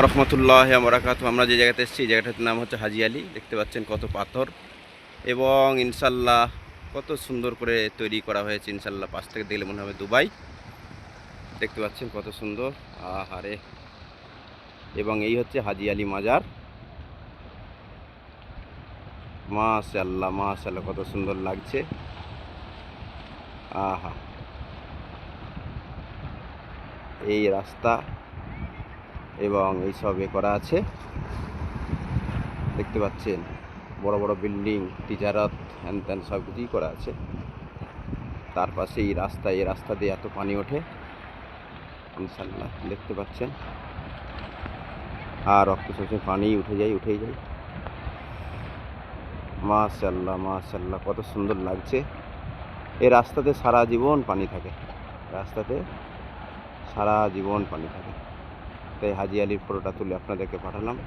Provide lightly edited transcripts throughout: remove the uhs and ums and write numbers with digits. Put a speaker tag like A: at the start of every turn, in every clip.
A: রহমতুল্লাহ বরাকাত। আমরা যে জায়গাতে এসেছি এই জায়গাটার নাম হচ্ছে হাজি আলী। দেখতে পাচ্ছেন কত পাথর এবং ইনশাল্লাহ কত সুন্দর করে তৈরি করা হয়েছে। ইনশাল্লাহ পাশ থেকে দেখলে মনে হবে দুবাই। দেখতে পাচ্ছেন কত সুন্দর, আহারে। এবং এই হচ্ছে হাজি আলী মাজার। মাশাআল্লাহ মাশাআল্লাহ, কত সুন্দর লাগছে। আহা, এই রাস্তা এবং এই সব করা আছে, দেখতে পাচ্ছেন বড় বড় বিল্ডিং, তিজারত, হ্যান ত্যান সব কিছুই করা আছে। তার পাশে এই রাস্তা দিয়ে এত পানি ওঠে ইনশাল্লাহ, দেখতে পাচ্ছেন। আর রক্ত শোষে পানি উঠেই যায়। মাশাআল্লাহ মাশাআল্লাহ, কত সুন্দর লাগছে। এই রাস্তাতে সারা জীবন পানি থাকে, রাস্তাতে সারা জীবন পানি থাকে। তাই হাজি আলীর ফটোটা তুলে আপনাদেরকে পাঠালাম।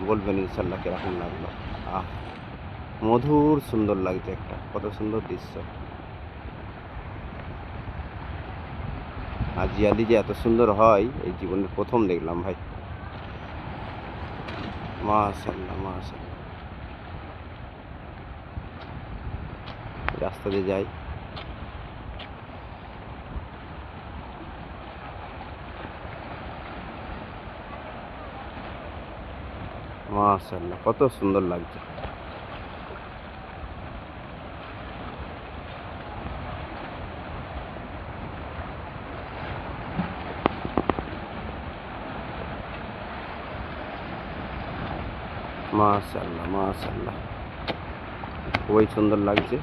A: বলবেন ইনশাল্লাহ কীরকম লাগলো। মধুর সুন্দর লাগছে, একটা কত সুন্দর দৃশ্য। হাজি আলী যে এত সুন্দর হয় এই জীবনের প্রথম দেখলাম ভাই। মাশাআল্লাহ মাশাআল্লাহ, রাস্তা দিয়ে যাই। মাশাআল্লাহ, কত সুন্দর লাগছে। মাশাআল্লাহ মাশাআল্লাহ, খুবই সুন্দর লাগছে।